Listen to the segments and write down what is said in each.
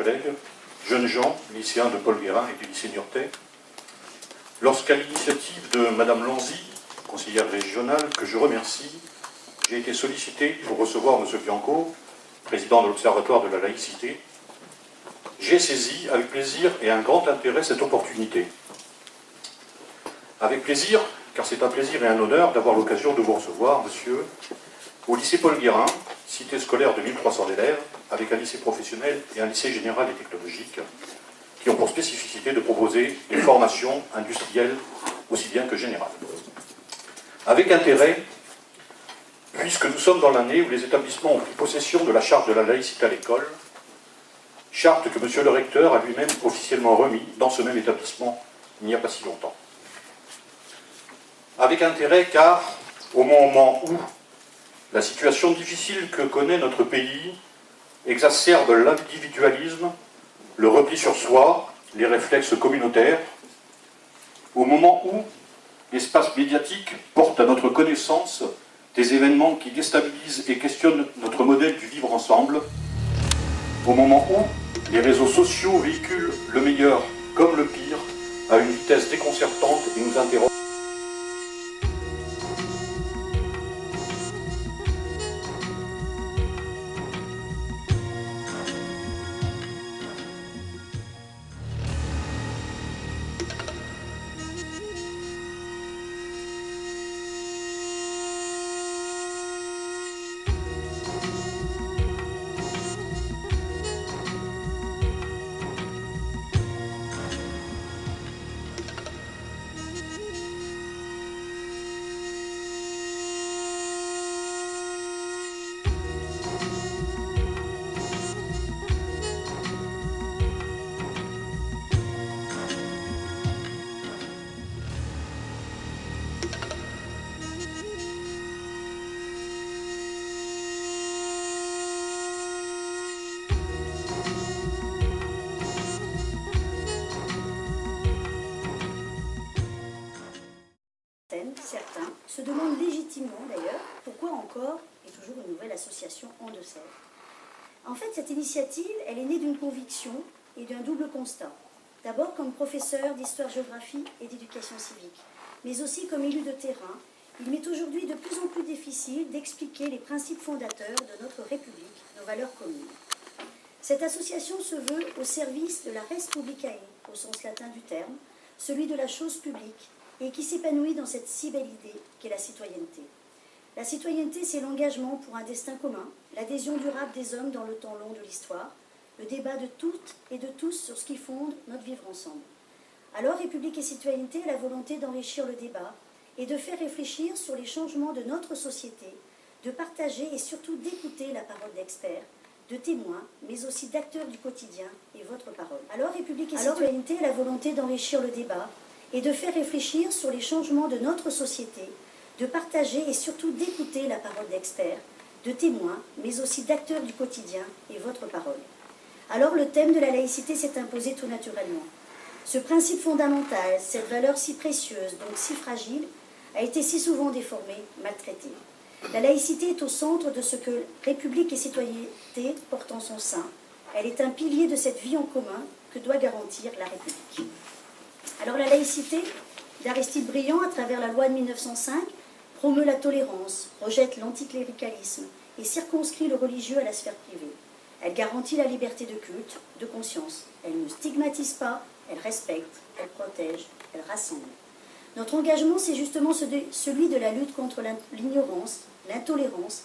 collègues, jeunes gens, lycéens de Paul Guérin et du lycée Niortais, lorsqu'à l'initiative de Madame Lanzy, conseillère régionale, que je remercie, j'ai été sollicité pour recevoir M. Bianco, président de l'Observatoire de la laïcité, j'ai saisi avec plaisir et un grand intérêt cette opportunité. Avec plaisir, car c'est un plaisir et un honneur d'avoir l'occasion de vous recevoir, monsieur, au lycée Paul Guérin, cité scolaire de 1300 élèves, avec un lycée professionnel et un lycée général et technologique, qui ont pour spécificité de proposer des formations industrielles aussi bien que générales. Avec intérêt, puisque nous sommes dans l'année où les établissements ont pris possession de la charte de la laïcité à l'école, charte que monsieur le recteur a lui-même officiellement remis dans ce même établissement il n'y a pas si longtemps. Avec intérêt car, au moment où la situation difficile que connaît notre pays exacerbe l'individualisme, le repli sur soi, les réflexes communautaires, au moment où l'espace médiatique porte à notre connaissance des événements qui déstabilisent et questionnent notre modèle du vivre ensemble, au moment où les réseaux sociaux véhiculent le meilleur comme le pire à une vitesse déconcertante et nous interrogent. Certains se demandent légitimement d'ailleurs pourquoi encore et toujours une nouvelle association en Deux-Sèvres. En fait, cette initiative, elle est née d'une conviction et d'un double constat. D'abord comme professeur d'histoire-géographie et d'éducation civique, mais aussi comme élu de terrain, il m'est aujourd'hui de plus en plus difficile d'expliquer les principes fondateurs de notre République, nos valeurs communes. Cette association se veut au service de la res publicae, au sens latin du terme, celui de la chose publique, et qui s'épanouit dans cette si belle idée qu'est la citoyenneté. La citoyenneté, c'est l'engagement pour un destin commun, l'adhésion durable des hommes dans le temps long de l'histoire, le débat de toutes et de tous sur ce qui fonde notre vivre ensemble. Alors, République et citoyenneté a la volonté d'enrichir le débat et de faire réfléchir sur les changements de notre société, de partager et surtout d'écouter la parole d'experts, de témoins, mais aussi d'acteurs du quotidien et votre parole. Alors, République et citoyenneté a la volonté d'enrichir le débat et de faire réfléchir sur les changements de notre société, de partager et surtout d'écouter la parole d'experts, de témoins, mais aussi d'acteurs du quotidien et votre parole. Alors le thème de la laïcité s'est imposé tout naturellement. Ce principe fondamental, cette valeur si précieuse, donc si fragile, a été si souvent déformé, maltraité. La laïcité est au centre de ce que République et citoyenneté portent en son sein. Elle est un pilier de cette vie en commun que doit garantir la République. Alors la laïcité d'Aristide Briand, à travers la loi de 1905, promeut la tolérance, rejette l'anticléricalisme et circonscrit le religieux à la sphère privée. Elle garantit la liberté de culte, de conscience. Elle ne stigmatise pas, elle respecte, elle protège, elle rassemble. Notre engagement, c'est justement celui de la lutte contre l'ignorance, l'intolérance,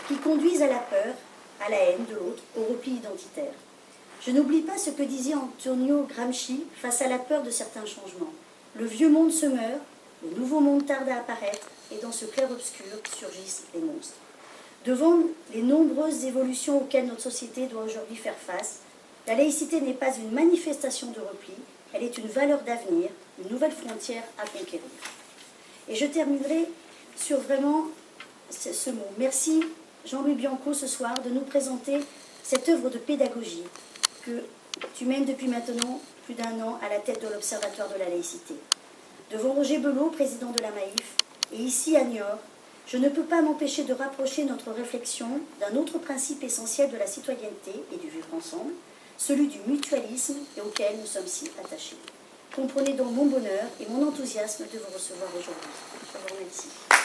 qui conduisent à la peur, à la haine de l'autre, au repli identitaire. Je n'oublie pas ce que disait Antonio Gramsci face à la peur de certains changements. Le vieux monde se meurt, le nouveau monde tarde à apparaître, et dans ce clair-obscur surgissent les monstres. Devant les nombreuses évolutions auxquelles notre société doit aujourd'hui faire face, la laïcité n'est pas une manifestation de repli, elle est une valeur d'avenir, une nouvelle frontière à conquérir. Et je terminerai sur vraiment ce mot. Merci Jean-Louis Bianco ce soir de nous présenter cette œuvre de pédagogie que tu mènes depuis maintenant plus d'1 an à la tête de l'Observatoire de la laïcité. Devant Roger Belot, président de la Maïf, et ici à Niort, je ne peux pas m'empêcher de rapprocher notre réflexion d'un autre principe essentiel de la citoyenneté et du vivre ensemble, celui du mutualisme et auquel nous sommes si attachés. Comprenez donc mon bonheur et mon enthousiasme de vous recevoir aujourd'hui. Je vous remercie.